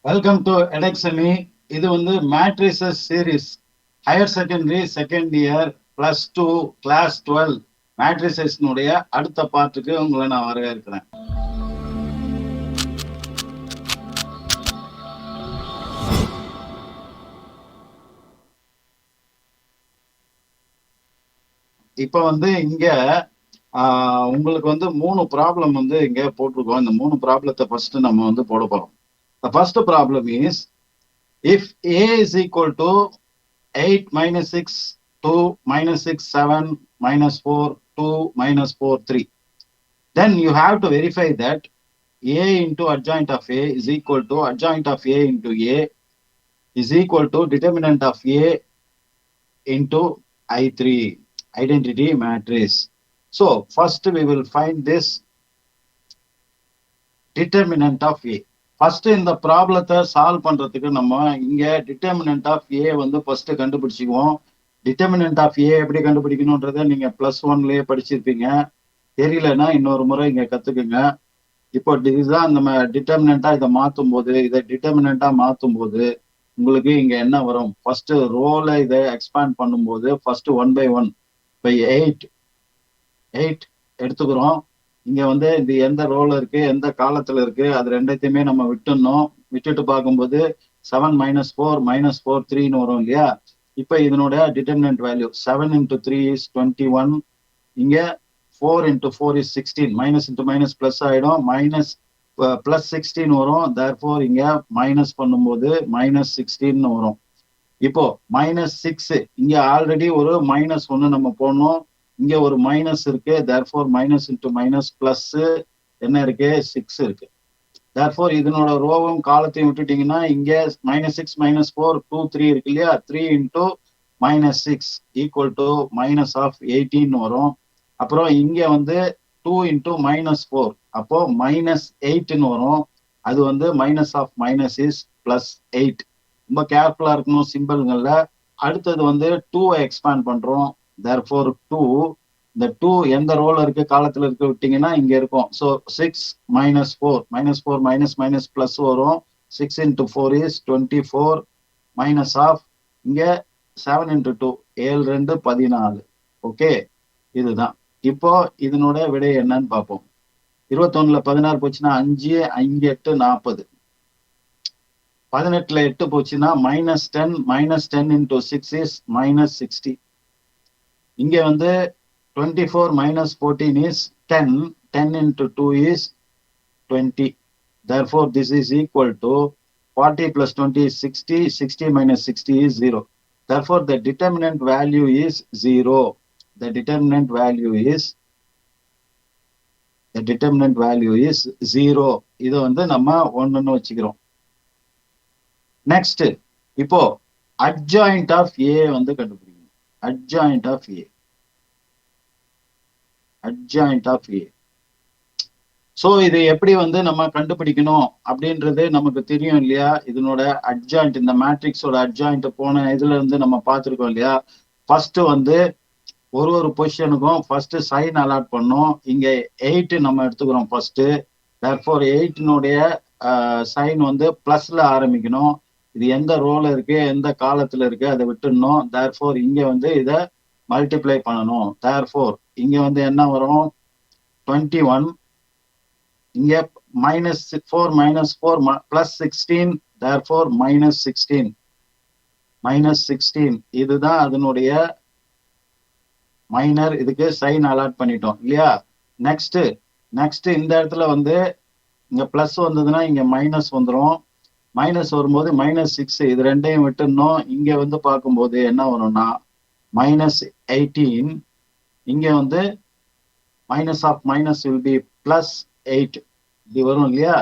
Welcome to Edexemy. இது வந்து matrices series higher secondary second year +2 class 12 மேட்ரிசஸ்னுடைய அடுத்த பார்ட்டுக்கு உங்களை நான் வரவேற்கிறேன். இப்ப வந்து இங்க உங்களுக்கு வந்து 3 ப்ராப்ளம் வந்து இங்க போட்டிருக்கோம். இந்த 3 ப்ராப்ளத்தை ஃபர்ஸ்ட் நம்ம வந்து போட போறோம். The first problem is if a is equal to 8 minus 6 2 minus 6 7 minus 4 2 minus 4 3, then you have to verify that a into adjoint of a is equal to adjoint of a into a is equal to determinant of a into I3 identity matrix. So first we will find this determinant of a. First இந்த ப்ராப்ளத்தை solve பண்றதுக்கு நம்ம இங்க determinant of ஏ வந்து first கண்டுபிடிச்சிக்குவோம். Determinant of ஏ எப்படி கண்டுபிடிக்கணும்ன்றத நீங்க +1லயே படிச்சிருப்பீங்க. தெரியலன்னா இன்னொரு முறை இங்க கத்துக்குங்க. இப்போ இதுதான் நம்ம டிட்டர்மினண்டா இதை மாற்றும் போது, இதை டிட்டர்மினண்டா மாற்றும் போது உங்களுக்கு இங்க என்ன வரும்? ஃபர்ஸ்ட் ரோல இதை எக்ஸ்பேண்ட் பண்ணும்போது ஃபர்ஸ்ட் 1/1 by 8 எடுத்துக்கிறோம். இங்க வந்து இது எந்த ரோல இருக்கு, எந்த காலத்துல இருக்கு, அது ரெண்டத்தையுமே நம்ம விட்டுணும். விட்டுட்டு பார்க்கும்போது 7 - 4 - 4 3ன்னு வரும் இல்லையா? இப்ப இதனோட டிட்டர்மினன்ட் வேல்யூ 7 × 3 is 21. இங்க 4 × 4 is 16. Minus into minus plus ஆயிடும். +16 வரும். therefore இங்க மைனஸ் பண்ணும்போது -16 வரும். இப்போ -6 இங்க ஆல்ரெடி ஒரு -1 நம்ம போடணும். இங்க ஒரு மைனஸ் இருக்கு. therefore minus into minus plus என்ன இருக்கு? 6 இருக்கு. therefore இதனோட ரோவும் காலத்தையும் விட்டுட்டீங்கன்னா இங்க -6 - 4 2 3 இருக்கு இல்லையா? 3 × -6 = -18 வரும். அப்புறம் இங்க வந்து 2 × -4 அப்போ -8ன்னு வரும். அது வந்து -(- +8. ரொம்ப கேர்ஃபுல்லா இருக்கணும் சிம்பிள்கள்ல. அடுத்தது வந்து 2வை எக்ஸ்பேண்ட் பண்றோம். therefore 2, இந்த 2 எந்த ரோல இருக்கு, காலத்துல இருக்கு விட்டீங்கன்னா இங்க இருக்கும். ஸோ 6 - 4 -4 மைனஸ் பிளஸ் வரும். 6 × 4 is 24 மைனஸ் ஆஃப் இங்க 7 × 2 7 2 14. ஓகே, இதுதான். இப்போ இதனோட விடை என்னன்னு பார்ப்போம். 21ல 16 போச்சுன்னா 5, 5 8 40. 18ல 8 போச்சுன்னா -10 -10 × 6 is -60. இங்க வந்து 24 - 14 is 10. 10 × 2 is 20. therefore this is equal to 40 + 20 is 60. 60 - 60 is 0. therefore the determinant value is 0. The determinant value is 0. இதை வந்து நம்ம 1ன்னு வச்சுக்கிறோம். நெக்ஸ்ட் இப்போ adjoint of a வந்து கண்டுபிடிக்கணும். adjoint of a. சோ இது எப்படி வந்து நம்ம கண்டுபிடிக்கணும் அப்படின்றது நமக்கு தெரியும் இல்லையா? இதனோட adjoint, இந்த மேட்ரிக்ஸோட adjoint போன இதுல இருந்து நம்ம பார்த்துருக்கோம் இல்லையா? ஃபர்ஸ்ட் வந்து ஒரு பொசிஷனுக்கும் ஃபர்ஸ்ட் சைன் அலாட் பண்ணோம். இங்க 8 நம்ம எடுத்துக்கிறோம் ஃபர்ஸ்ட். therefore 8னுடைய சைன் வந்து பிளஸ்ல ஆரம்பிக்கணும். இது எந்த ரோல இருக்கு, எந்த காலத்துல இருக்கு, அதை விட்டுடணும். therefore இங்க வந்து இதை மல்டிப்ளை பண்ணணும். therefore இங்க வந்து என்ன வரும்? 21. இங்க -4 - 4 +16. therefore -16. இதுதான் அதனுடைய மைனர். இதுக்கு சைன் அலாட் பண்ணிட்டோம் இல்லையா? நெக்ஸ்ட் இந்த இடத்துல வந்து இங்க பிளஸ் வந்ததுன்னா இங்க மைனஸ் வந்துடும். மைனஸ் வரும்போது -6. இது ரெண்டையும் விட்டுணும். இங்க வந்து பார்க்கும்போது என்ன வரும்னா -18. இங்க வந்து -(- will be +8 இப்படி வரும் இல்லையா?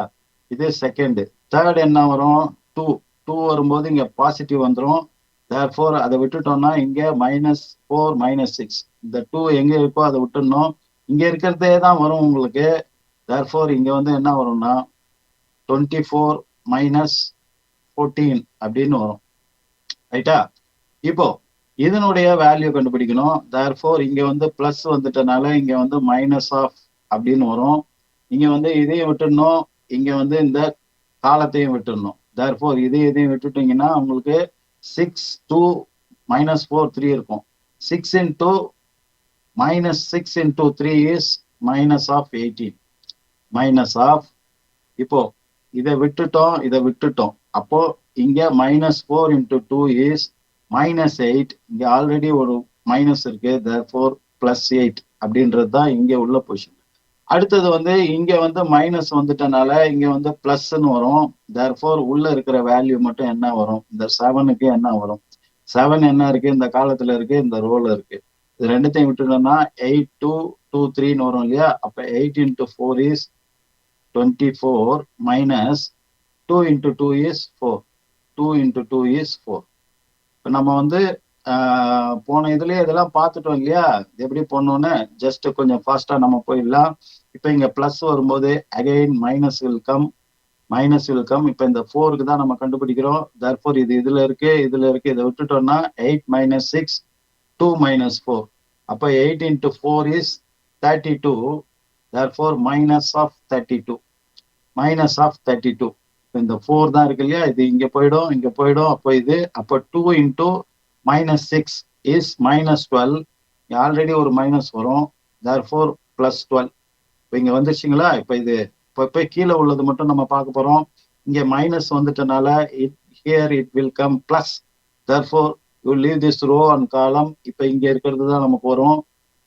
இது செகண்ட். தேர்ட் என்ன வரும்? 2 வரும்போது இங்க பாசிட்டிவ் வந்துடும். therefore அதை விட்டுட்டோம்னா இங்க -4 - 6. இந்த 2 எங்க இருக்கோ அதை விட்டுடணும். இங்க இருக்கிறதே தான் வரும் உங்களுக்கு. therefore இங்க வந்து என்ன வரும்னா 24 - 14 அப்படின்னு வரும். ரைட்டா? இப்போ இதனுடைய வேல்யூ கண்டுபிடிக்கணும். therefore இங்க வந்து பிளஸ் வந்துட்டனால இங்க வந்து -() அப்படின்னு வரும். இங்க வந்து இதையும் விட்டுடணும். இங்க வந்து இந்த காலத்தையும் விட்டுடணும். therefore இதையும் விட்டுட்டீங்கன்னா உங்களுக்கு 6 2 minus 4 3 இருக்கும். 6 into minus 6 into 3 is minus of 18 minus of இப்போ இதை விட்டுட்டோம் அப்போ இங்க -4 into 2 is -8 இங்க ஆல்ரெடி ஒரு மைனஸ் இருக்கு therefore +8 அப்படின்றது தான் இங்க உள்ள பொசிஷன். அடுத்தது வந்து இங்க வந்து மைனஸ் வந்துட்டனால இங்க வந்து பிளஸ்ன்னு வரும் therefore உள்ள இருக்கிற வேல்யூ மட்டும் என்ன வரும், இந்த 7க்கு என்ன வரும், 7 என்ன இருக்கு இந்த காலத்துல இருக்கு இந்த ரோல இருக்கு. இது ரெண்டுத்தையும் விட்டுட்டோம்னா 8 2 2 3ன்னு வரும் இல்லையா. அப்ப 8 into 4 is 24 minus 2 into 2 is 4. 2 into 2 is 4. இப்போ நம்ம வந்து போன இதுலயே இதெல்லாம் பார்த்துட்டோம் இல்லையா, எப்படி போடணும்னு. ஜஸ்ட் கொஞ்சம் ஃபாஸ்டா நம்ம போயிடலாம். இப்போ இங்க பிளஸ் வரும்போது அகைன் மைனஸ் வில் கம். இப்போ இந்த 4க்கு தான் நம்ம கண்டுபிடிக்கிறோம். therefore இது இதுல இருக்கு இதை விட்டுட்டோம்னா 8 minus 6 2 minus 4. அப்போ 8 into 4 is 32. therefore minus of 32. இந்த 4 தான் இருக்கு இல்லையா, இது இங்க போயிடும். அப்போ இது அப்போ 2 into minus 6 is minus 12. Already ஒரு மைனஸ் வரும் therefore plus 12. இப்போ இங்க வந்துருச்சுங்களா. இப்போ இது இப்போ கீழே உள்ளது மட்டும் நம்ம பார்க்க போறோம். இங்க minus வந்துட்டனால here it will come plus. therefore you leave this row and column. இப்போ இங்க இருக்கிறது தான் நமக்கு வரும்.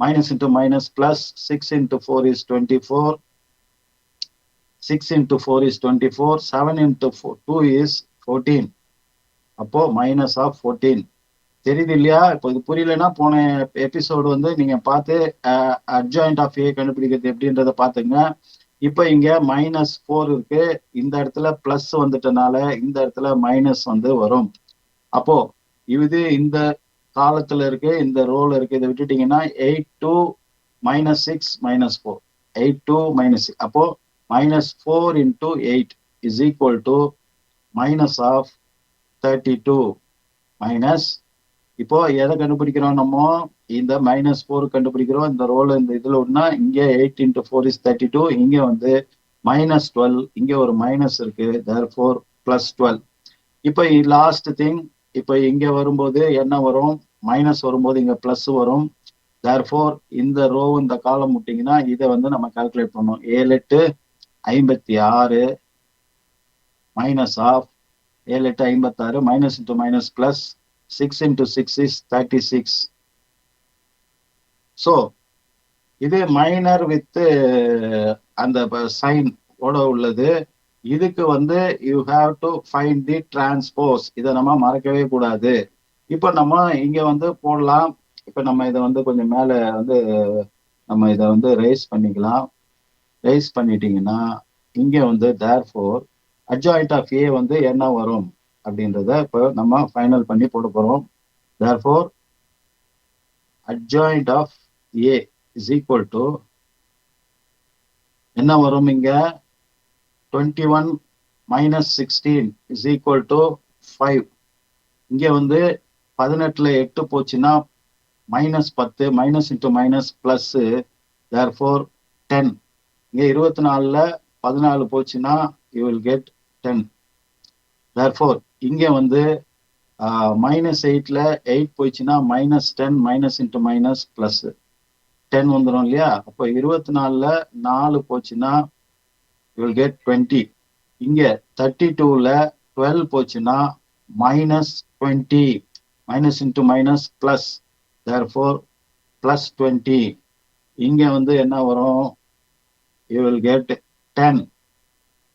minus into minus plus 6 into 4 is 24. 6 into 4 is 24. 7 into 2 is 14. அப்போ minus of 14. தெரியுது இல்லையா. இப்போ இது புரியலன்னா போன எபிசோடு வந்து நீங்க பார்த்து adjoint of A கண்டுபிடிக்கிறது எப்படின்றத பாத்துங்க. இப்போ இங்க -4 இருக்கு, இந்த இடத்துல பிளஸ் வந்துட்டனால இந்த இடத்துல மைனஸ் வந்து வரும். அப்போ இது இந்த காலத்துல இருக்கு இந்த ரோல இருக்கு, இதை விட்டுட்டீங்கன்னா 8 2 -6 -4 8 2 -6. அப்போ -4 into 8 is equal to minus of 32 minus. இப்போ எதை கண்டுபிடிக்கிறோம் நம்ம, இந்த -4 கண்டுபிடிக்கிறோம். இந்த ரோல இந்த இதுல ஒண்ணா இங்க 8 into 4 is 32. இங்க வந்து -12, இங்க ஒரு மைனஸ் இருக்கு therefore +12. இப்போ லாஸ்ட் திங், இப்போ இங்க வரும்போது என்ன வரும், மைனஸ் வரும்போது இங்க பிளஸ் வரும். therefore இந்த ரோ இந்த காலம் விட்டீங்கன்னா இதை வந்து நம்ம கால்குலேட் பண்ணோம். 7 8 56 minus of 7 8 56 minus into minus plus 6 into 6 is 36. so இது மைனர் வித் அந்த சைன் ஓட உள்ளது. இதுக்கு வந்து you have to find the transpose. இதை நம்ம மறக்கவே கூடாது. இப்போ நம்ம இங்க வந்து போடலாம். இப்போ நம்ம இதை வந்து கொஞ்சம் மேல வந்து நம்ம இதை வந்து ரைஸ் பண்ணிக்கலாம். ரைஸ் பண்ணிட்டீங்கன்னா இங்க வந்து therefore adjoint of A வந்து என்ன வரும் அப்படின்றத இப்போ நம்ம ஃபைனல் பண்ணி போட போறோம். therefore adjoint of A is equal to என்ன வரும், இங்க 21 minus 16 is equal to 5. இங்க வந்து 18ல 8 போச்சுன்னா -10 minus into minus plus therefore 10. இங்க 24ல 14 போச்சுன்னா you will get 10. therefore இங்க வந்து -8ல 8 போச்சுன்னா -10 minus into minus plus 10 வந்துடும் இல்லையா. அப்போ 24ல 4 போச்சுன்னா you will get 20. இங்க 32ல 12 போச்சுன்னா -20 minus into minus plus therefore +20. இங்க வந்து என்ன வரும், you will get 10.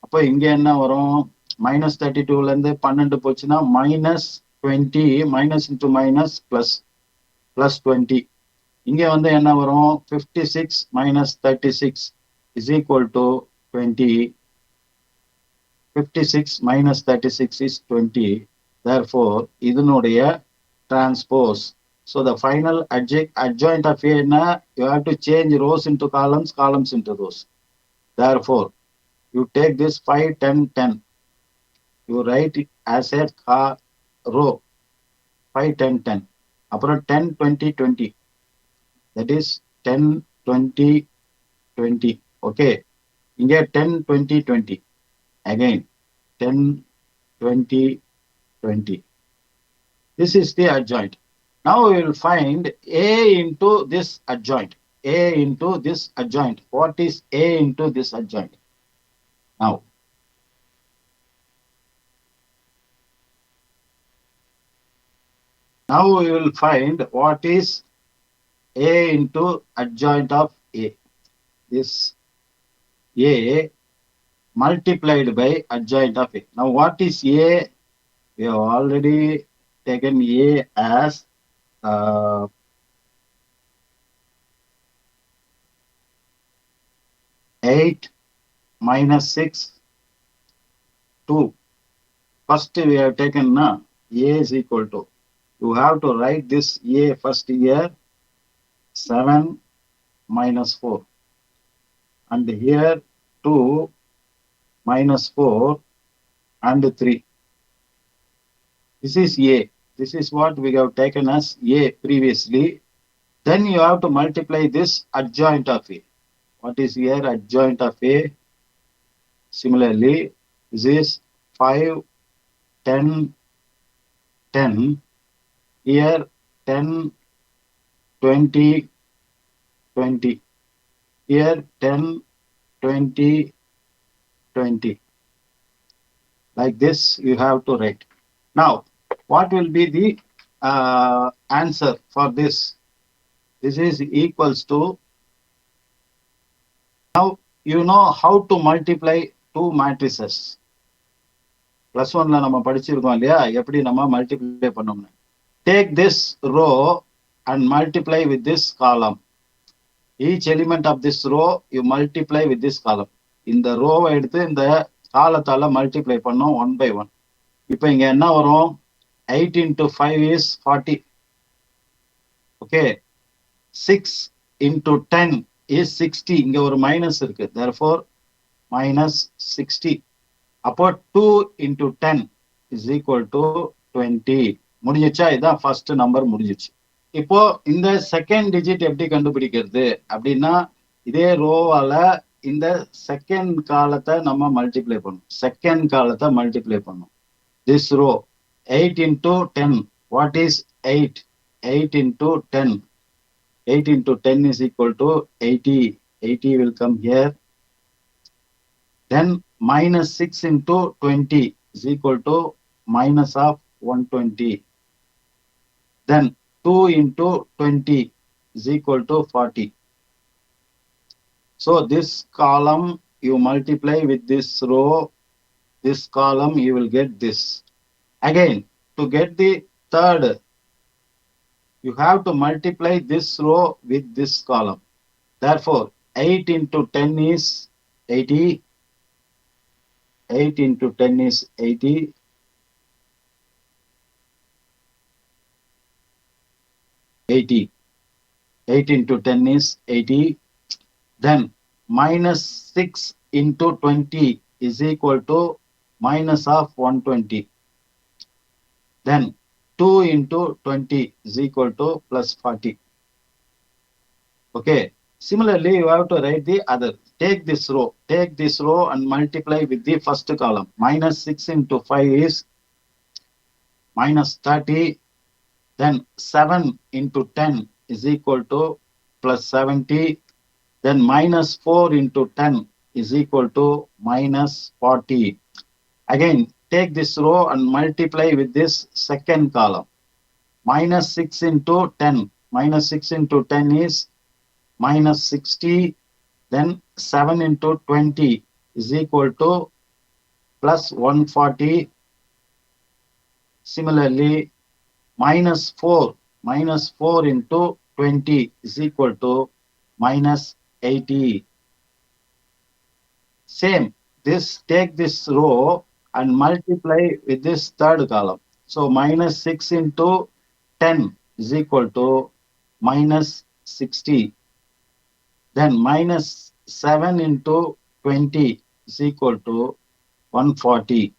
அப்போ இங்க என்ன வரும், -32ல இருந்து 12 போச்சுன்னா -20 minus into minus plus +20. இங்க வந்து என்ன வரும், 56 minus 36 is equal to 20. 56 minus 36 is 20. therefore இதனுடைய transpose. so the final adjoint of A என்ன, you have to change rows into columns, columns into rows. therefore you take this 5 10 10, you write it as a row 5 10 10. அப்புறம் 10 20 20, that is 10 20 20. okay, இங்க 10 20 20 again 10 20, 20. This is the adjoint. Now we will find A into this adjoint. A into this adjoint. What is A into this adjoint? Now we will find what is A into adjoint of A. This A multiplied by adjoint of A. Now what is A? We have already taken A as 8 minus 6, 2. First we have taken A is equal to, you have to write this A first here, 7 minus 4. And here 2 minus 4 and 3. This is A. This is what we have taken as A previously. Then you have to multiply this adjoint of A. What is here adjoint of A? Similarly, this is 5, 10, 10. Here 10, 20, 20. Here 10, 20, 20. Like this you have to write. Now, what will be the answer for this? This is equals to, now you know how to multiply two matrices. Plus one la nama padichirukkom illaya, eppadi nama multiply pannum. Take this row and multiply with this column. Each element of this row you multiply with this column. In the row எடுத்து இந்த காலத்தால multiply பண்ணோம் 1 by 1. இப்போ இங்க என்ன வரும்? 8 into 5 is 40. Okay. 6 into 10 is 60. இங்க ஒரு minus இருக்கு. Therefore, minus 60. அப்போ 2 into 10 is equal to 20. முடிஞ்சிச்சா? இதான் ஃபர்ஸ்ட் நம்பர் முடிஞ்சிச்சு. இப்போ இந்த செகண்ட் டிஜிட் எப்படி கண்டுபிடிக்கிறது அப்படின்னா, இதே ரோவால இந்த செகண்ட் காலத்தை நம்ம மல்டிப்ளை பண்ணும். செகண்ட் காலத்தை மல்டிப்ளை பண்ணும். This row 8 into 10. What is 8? 8 into 10. 8 into 10 is equal to 80. 80 will come here. Then minus 6 into 20 is equal to minus of 120. Then 2 into 20 is equal to 40. So this column you multiply with this row, this column you will get this. Again, to get the third, you have to multiply this row with this column. Therefore, 8 into 10 is 80. 8 into 10 is 80. 80. 8 into 10 is 80. Then minus 6 into 20 is equal to minus of 120. Then 2 into 20 is equal to plus 40. Okay. Similarly, you have to write the other. Take this row and multiply with the first column. Minus 6 into 5 is minus 30. Then 7 into 10 is equal to plus 70. Then minus 4 into 10 is equal to minus 40. Again, take this row and multiply with this second column. Minus 6 into 10. Minus 6 into 10 is minus 60. Then 7 into 20 is equal to plus 140. Similarly, minus 4 into 20 is equal to minus 80. Same, take this row and multiply with this third column. So minus 6 into 10 is equal to minus 60. Then minus 7 into 20 is equal to 140.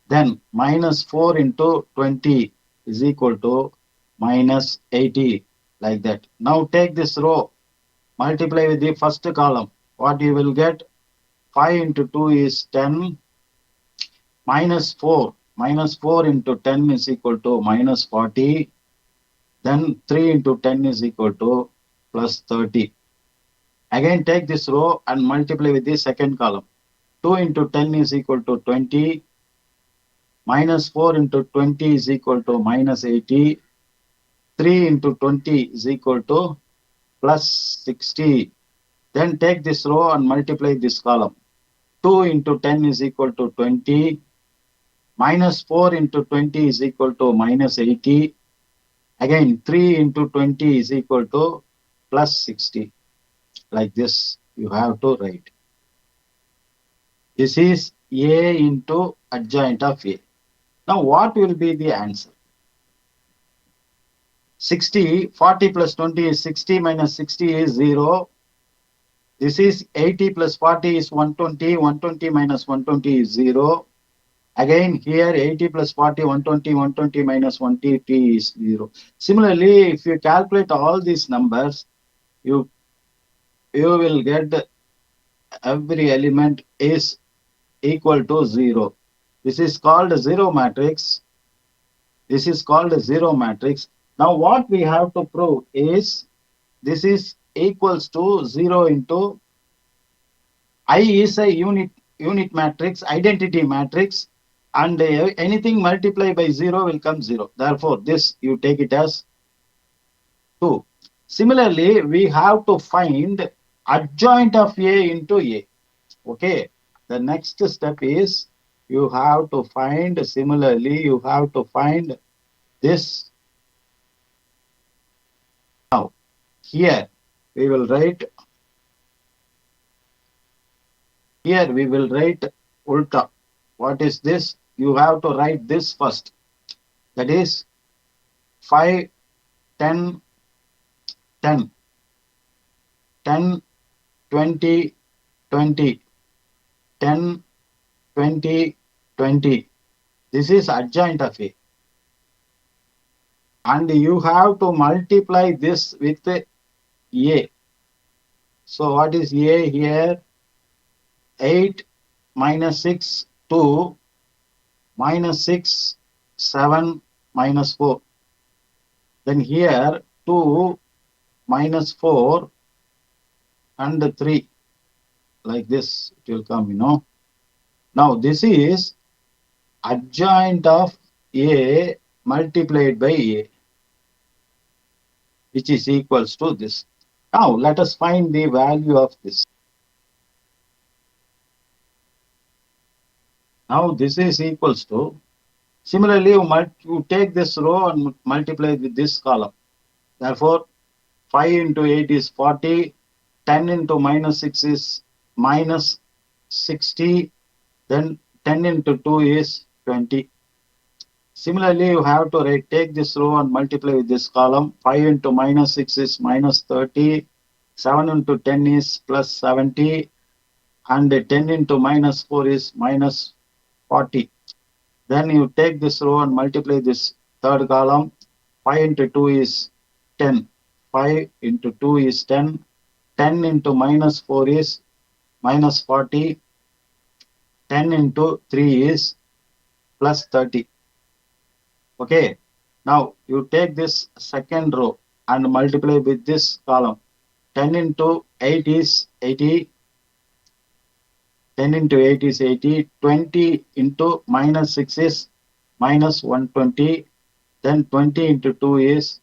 Then minus 4 into 20 is equal to minus 80. Like that. Now take this row, multiply with the first column. What you will get? 5 into 2 is 10. minus 4. Minus 4 into 10 is equal to minus 40. Then 3 into 10 is equal to plus 30. Again, take this row and multiply with the second column. 2 into 10 is equal to 20. Minus 4 into 20 is equal to minus 80. 3 into 20 is equal to plus 60. Then take this row and multiply this column. 2 into 10 is equal to 20. Minus 4 into 20 is equal to minus 80. Again, 3 into 20 is equal to plus 60. Like this, you have to write. This is A into adjoint of A. Now, what will be the answer? 60, 40 plus 20 is 60 minus 60 is 0. This is 80 plus 40 is 120. 120 minus 120 is 0. Again, here 80 plus 40, 120, 120 minus 120 is 0. Similarly, if you calculate all these numbers, you will get every element is equal to 0. This is called a zero matrix. This is called a zero matrix. Now, what we have to prove is this is equals to 0 into I is a unit matrix, identity matrix, and anything multiplied by 0 will come 0. Therefore, this you take it as 2. Similarly, we have to find adjoint of A into A. Okay. The next step is you have to find, similarly, you have to find this. Now, here we will write, ulta. What is this? You have to write this first. That is 5, 10, 10, 10, 20, 20, 10, 20, 20. This is adjoint of A. And you have to multiply this with A. So what is A here? 8 minus 6, 2, minus 6, 7, minus 4. Then here 2, minus 4, and 3. Like this, it will come, Now, this is adjoint of A multiplied by A, which is equals to this. Now, let us find the value of this. Now, this is equals to, similarly, you take this row and multiply with this column. Therefore, 5 into 8 is 40. 10 into minus 6 is minus 60. Then 10 into 2 is 20. Similarly, you have to take this row and multiply with this column. 5 into minus 6 is minus 30. 7 into 10 is plus 70. And 10 into minus 4 is minus 40. Then you take this row and multiply this third column. 5 into 2 is 10. 5 into 2 is 10. 10 into minus 4 is minus 40. 10 into 3 is plus 30. Okay. Now you take this second row and multiply with this column. 10 into 8 is 80. 10 into 8 is 80. 20 into minus 6 is minus 120. Then 20 into 2 is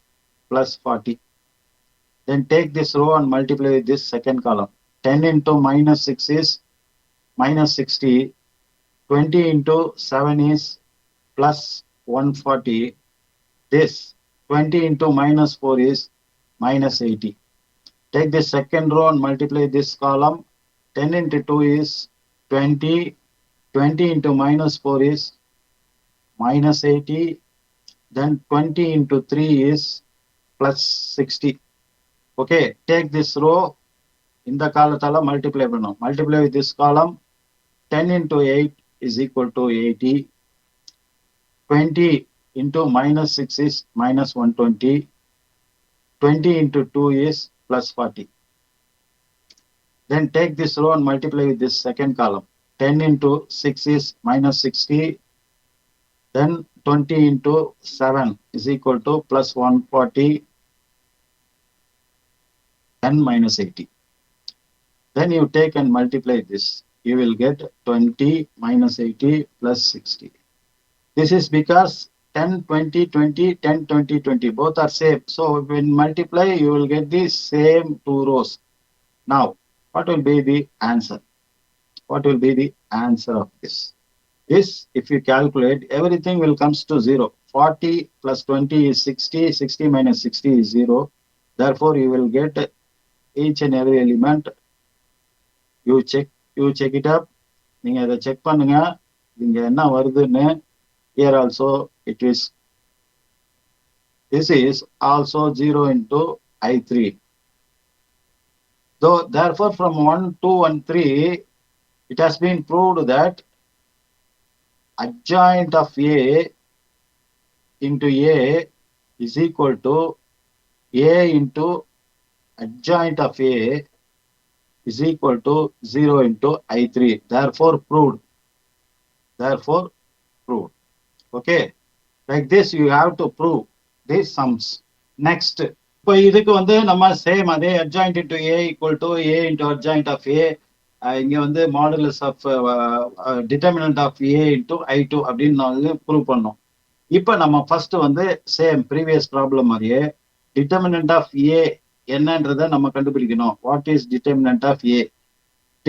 plus 40. Then take this row and multiply with this second column. 10 into minus 6 is minus 60. 20 into 7 is plus 140. This 20 into minus 4 is minus 80. Take the second row and multiply this column. 10 into 2 is 20. 20 into minus 4 is minus 80. Then 20 into 3 is plus 60. Okay, take this row. In the column, multiply. Multiply with this column. 10 into 8 is equal to 80. 20 into minus 6 is minus 120. 20 into 2 is plus 40. Then take this row and multiply with this second column. 10 into 6 is minus 60. then 20 into 7 is equal to plus 140, then minus 80. Then you take and multiply this. You will get 20 minus 80 plus 60. This is because 10, 20, 20, 10, 20, 20, both are same. So when multiply, you will get the same two rows. Now, what will be the answer? What will be the answer of this? This, if you calculate, everything will comes to 0. 40 plus 20 is 60, 60 minus 60 is 0. Therefore, you will get each and every element. You check it up. நீங்க இதை check பண்ணுங்க. இங்க என்ன வருதுன்னு. Here also it is. This is also 0 into I3. So therefore, from 1, 2, and 3, it has been proved that adjoint of A into A is equal to A into adjoint of A is equal to 0 into I3. Therefore proved. Okay. Like this, you have to prove these sums. Next. இப்போ இதுக்கு வந்து நம்ம same அதே adjoint into A equal to A into adjoint of A. இங்க வந்து modulus of determinant of A into I2 அப்படின்னு prove பண்ணோம். இப்போ நம்ம ஃபர்ஸ்ட் வந்து சேம் ப்ரீவியஸ் ப்ராப்ளம் மாதிரியே டிட்டர்மினன்ட் ஆஃப் A என்னன்றதை நம்ம கண்டுபிடிக்கணும். What is determinant of A?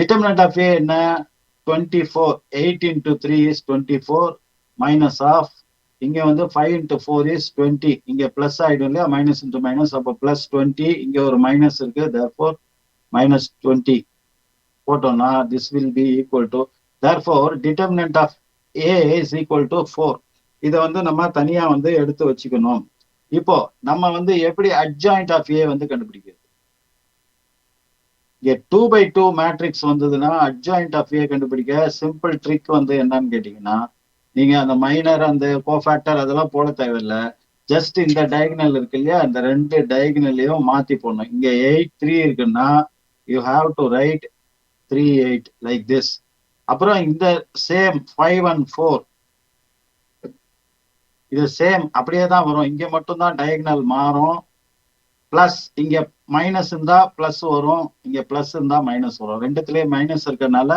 Determinant of A என்ன? 24. 8 into 3 is 24 minus ஆஃப் இங்க வந்து 5 into 4 is 20. இங்க பிளஸ் ஆயிடும் இல்லையா? மைனஸ் இன்டு மைனஸ், அப்போ பிளஸ் 20. இங்க ஒரு மைனஸ் இருக்கு, therefore minus 20 போட்டோம்னா this will be equal to, therefore determinant of A is equal to 4. இதை வந்து நம்ம தனியா வந்து எடுத்து வச்சுக்கணும். இப்போ நம்ம வந்து எப்படி adjoint of A வந்து கண்டுபிடிக்கிறது? இங்க 2x2 மேட்ரிக்ஸ் வந்ததுன்னா adjoint of A கண்டுபிடிக்க சிம்பிள் ட்ரிக் வந்து என்னன்னு கேட்டீங்கன்னா, நீங்க அந்த மைனர் அந்த கோஃபேக்டர் அதெல்லாம் போட தேவையில்லை. ஜஸ்ட் இந்த டயகனல் இருக்கு இல்லையா, இந்த ரெண்டு டயகனலையும் மாத்தி போடணும். இங்க 8, 3 இருக்குன்னா you have to right 3, 8 like this. அப்புறம் இந்த சேம் 5 and 4 இது சேம் அப்படியே தான் வரும். இங்க மட்டும் தான் டயகனல் மாறும். பிளஸ் இங்க மைனஸ் இருந்தா பிளஸ் வரும், இங்க பிளஸ் இருந்தா மைனஸ் வரும். ரெண்டுத்துலயே மைனஸ் இருக்கிறதுனால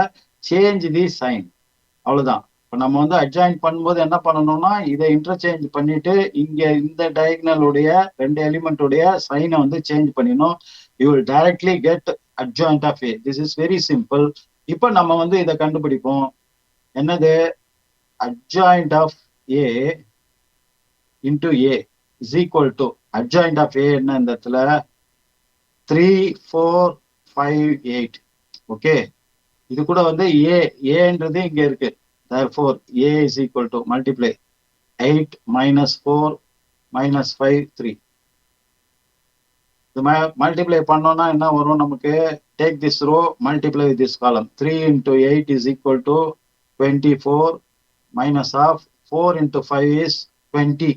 சேஞ்ச் தி சைன், அவ்வளவுதான். இப்போ நம்ம வந்து அட்ஜாயின் பண்ணும்போது என்ன பண்ணணும்னா, இதை இன்டர்சேஞ்ச் பண்ணிட்டு இங்க இந்த டயகனலுடைய ரெண்டு எலிமெண்ட்டுடைய சைனை வந்து சேஞ்ச் பண்ணிடணும். You will directly get adjoint of A. This is very simple. இப்போ நம்ம வந்து இதை கண்டுபிடிப்போம். என்னது? adjoint of A into A is equal to, adjoint of A என்ன இந்த இடத்துல 3, 4, 5, 8. ஓகே, இது கூட வந்து ஏன்றது இங்க இருக்கு. Therefore A is equal to multiply 8 minus 4 minus 5, 3. இது மல்டிப்ளை பண்ணோம்னா என்ன வரும் நமக்கு? Take this row, multiply with this column. 3 into 8 is equal to 24 minus of 4 into 5 is 20.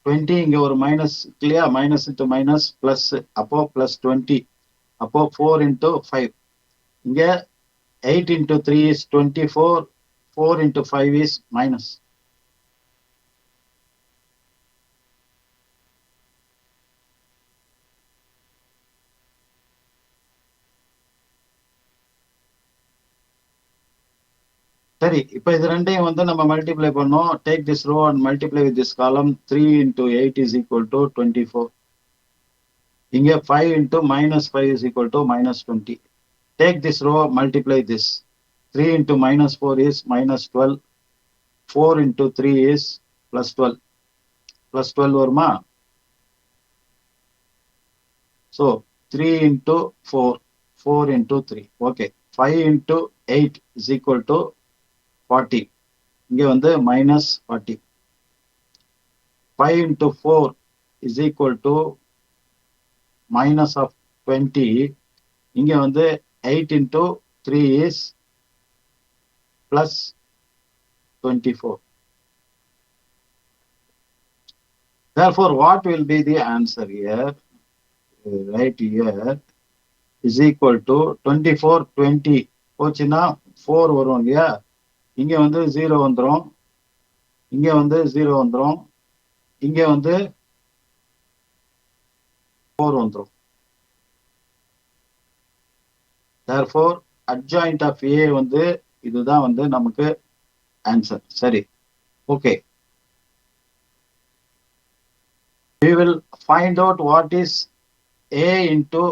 20 இங்க ஒரு மைனஸ் இல்லையா, மைனஸ் இன்டு மைனஸ் பிளஸ், அப்போ பிளஸ் 20. அப்போ 4 into 5. இங்க 8 into 3 is 24. 4 into 5 is minus. சரி, இப்போ இது ரெண்டையும் வந்து நம்ம மல்டிப்ளை பண்ணோம். Take this row and multiply with this column. 3 into 8 is equal to 24. இங்க 5 into minus 5 is equal to minus 20. Take this row, multiply this. 3 into minus 4 is minus 12. 4 into 3 is plus 12. Plus 12 வருமா? So 3 into 4, 4 into 3. Okay. 5 into 8 is equal to 40. இங்க வந்து minus 40. 5 into 4 is equal to minus of 20. இங்க வந்து 8 into 3 is plus 24. Therefore, what will be the answer here? Right here is equal to 24, 20. போச்சுன்னா 4 வரும் இல்லையா, இங்க வந்து 0 வந்துரும். இங்க வந்து 0 வந்துரும், இங்க வந்து 4 வந்துரும். therefore adjoint of A வந்து இதுதான் வந்து நமக்கு ஆன்சர். சரி, okay. we will find out what is A into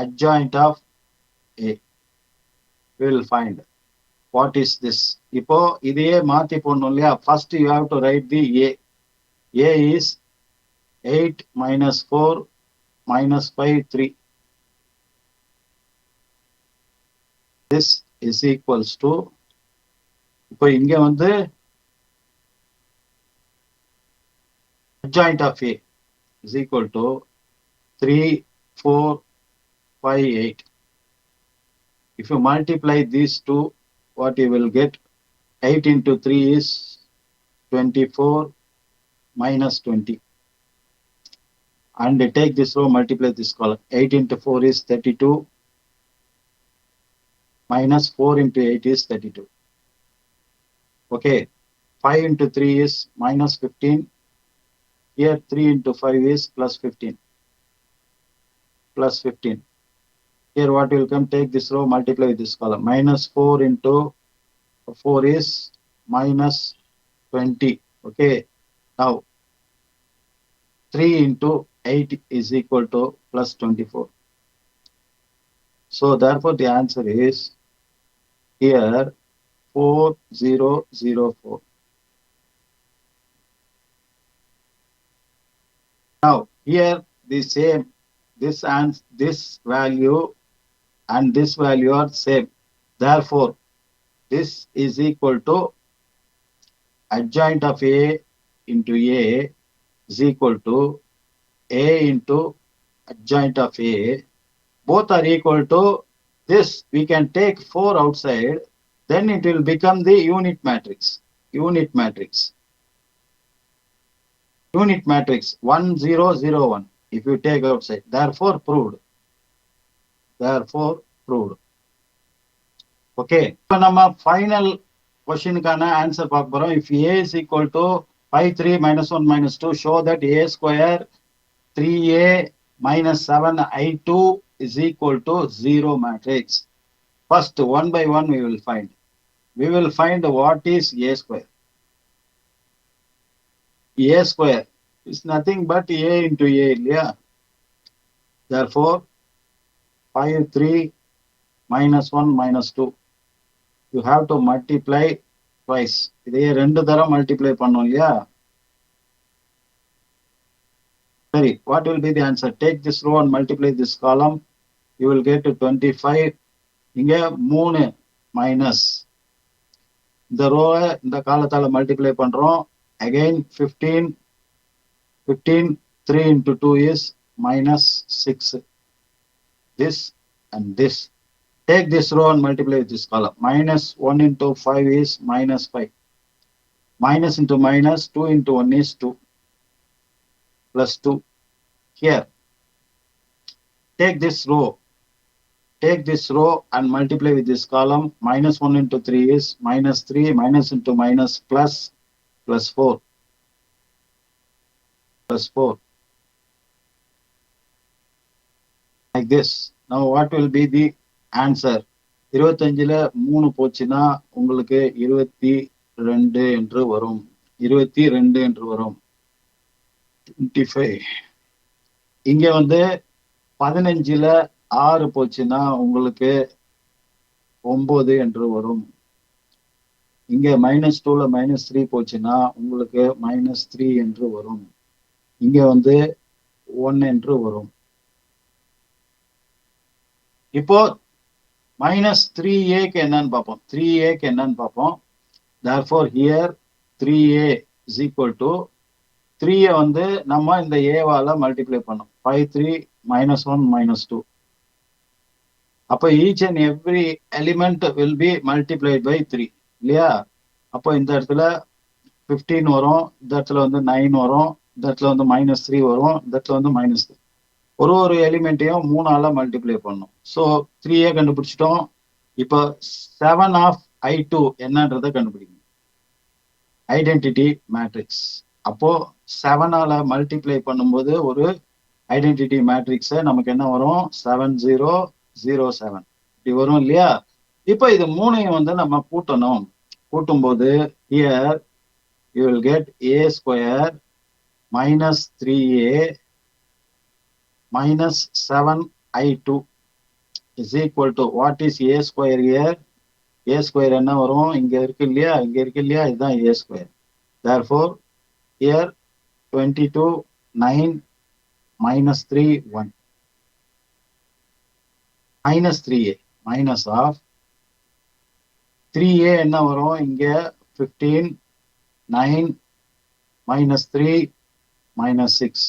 adjoint of A. we will find what is this. இப்போ இதையே மாத்தி போடணும் இல்லையா? first you have to write the A. A is 8 minus 4 minus 5 3. this is equals to, இப்போ இங்க வந்து adjoint of A is equal to 3 4 5 8. if you multiply these two, what you will get? 8 into 3 is 24 minus 20. And take this row, multiply this column. 8 into 4 is 32 minus 4 into 8 is 32. Okay, 5 into 3 is minus 15. Here 3 into 5 is plus 15. Plus 15. Here what will come? Take this row, multiply with this column. Minus 4 into 4 is minus 20. Okay, now 3 into 8 is equal to plus 24. So therefore the answer is here 4004. Now here the same, this and this value and this value are same. Therefore this is equal to adjoint of A into A is equal to A into adjoint of A. Both are equal to this. We can take 4 outside, then it will become the unit matrix. Unit matrix. Unit matrix 1 0 0 1. If you take outside, therefore proved. Therefore proved. Okay. இப்போ நம்ம final கொஸ்டினுக்கான answer பார்க்க போறோம். If A is equal to 5 3 minus 1 minus 2, show that A square 3A minus 7I2 is equal to 0 matrix. First, one by one we will find. We will find what is A square. A square is nothing but A into A, yeah. Therefore 5 3 minus 1 minus 2. You have to multiply twice. இதையே 2 தரம் multiply பண்ணோம் இல்லையா? சரி, what will be the answer? Take this row and multiply this column. You will get to 25. இங்க 3 minus இந்த ரோவை இந்த காலத்தால multiply பண்றோம். Again 15. 15 3 into 2 is minus 6. This and this. Take this row and multiply with this column. Minus 1 into 5 is minus 5. Minus into minus, 2 into 1 is 2. Plus 2. Here, take this row. Take this row and multiply with this column. Minus 1 into 3 is minus 3. Minus into minus plus 4. Plus 4. Like this. Now what will be the answer? 25ல 3 போச்சுன்னா உங்களுக்கு 22 என்று வரும். 22 என்று வரும். 25. இங்க வந்து 15ல 6 போச்சுன்னா உங்களுக்கு 9 என்று வரும். இங்க -2ல -3 போச்சுன்னா உங்களுக்கு -3 என்று வரும். இங்க வந்து 1 என்று வரும். இப்போ -3a என்னன்னு பார்ப்போம். 3a என்னன்னு பார்ப்போம். Therefore here 3a is equal to 3 வந்து நம்ம இந்த a வால மல்டிப்ளை பண்ணோம். 5 3 -1 -2. அப்போ each and every element will be multiplied by 3 இல்லையா? அப்போ இந்த இடத்துல 15 வரும், இந்த இடத்துல வந்து 9 வரும், இந்த இடத்துல வந்து -3 வரும், இந்த இடத்துல வந்து -3. ஒரு எலிமெண்ட்டையும் 3ஆல மல்டிப்ளை பண்ணோம். ஸோ 3a கண்டுபிடிச்சிட்டோம். இப்போ 7 of I2 என்னன்றதை கண்டுபிடிக்கணும். Identity matrix. அப்போ 7ஆல மல்டிப்ளை பண்ணும்போது ஒரு ஐடென்டிட்டி மேட்ரிக்ஸை நமக்கு என்ன வரும்? 7007 இப்படி வரும் இல்லையா? இப்போ இது மூணையும் வந்து நம்ம கூட்டணும். கூட்டும்போது here you will get a square minus 3a minus 7i2 is equal to what is a square here? a square என்ன வரும்? இங்க இருக்கு இல்லையா? இங்க இருக்கு இல்லையா? இதுதான் a square. Therefore here 22 9 minus 3 1 minus 3a minus of 3a என்ன வரும்? இங்க 15 9 minus 3 minus 6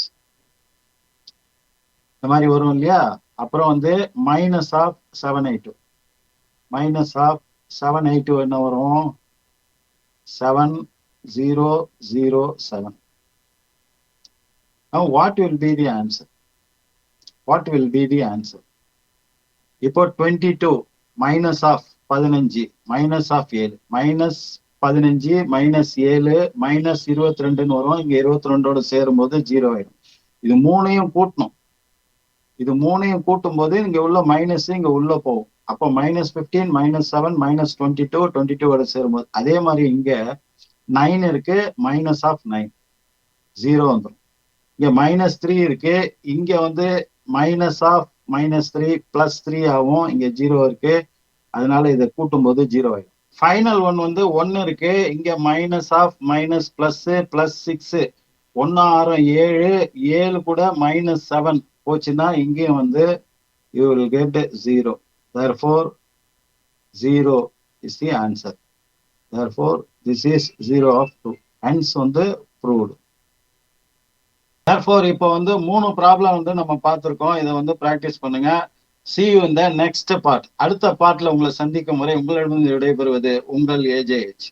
இந்த மாதிரி வரும் இல்லையா? அப்புறம் வந்து minus of 7i2 minus of 7i2 என்ன வரும்? 7007. Now what will be the answer? What will be the answer? இப்போ 22 minus of 15 minus of 7 minus 15 minus 7 minus 22ன்னு வரும். இங்க 22ஓட சேரும்போது 0 ஆயிடும். இது மூணையும் கூட்டணும். இது மூணையும் கூட்டும் போது இங்க உள்ள மைனஸ் இங்க உள்ள போகும். அப்போ மைனஸ் 15 மைனஸ் 7 மைனஸ் 22ஓட சேரும்போது அதே மாதிரி இங்க 9 இருக்கு, மைனஸ் ஆஃப் 9 0 வந்துடும். இங்க மைனஸ் 3 இருக்கு, இங்க வந்து மைனஸ் ஆஃப் மைனஸ் 3 பிளஸ் 3 ஆகும். இங்க 0 இருக்கு, அதனால இதை கூட்டும் போது 0 ஆயிடும். ஃபைனல் ஒன் வந்து 1 இருக்கு, இங்க minus of minus plus plus 6 1 6 7 7 கூட மைனஸ் 7 போச்சுன்னா இங்கேயும் வந்து you will get 0. Therefore 0 is the answer. Therefore this is 0 of 2. Hence வந்து proved. Therefore இப்போ வந்து 3 ப்ராப்ளம் வந்து நம்ம பார்த்திருக்கோம். இதை வந்து பிராக்டிஸ் பண்ணுங்க. See you in the next part. அடுத்த பார்ட்ல உங்களை சந்திக்கும் வரை உங்களிடமிருந்து விடைபெறுவது உங்கள் AJH.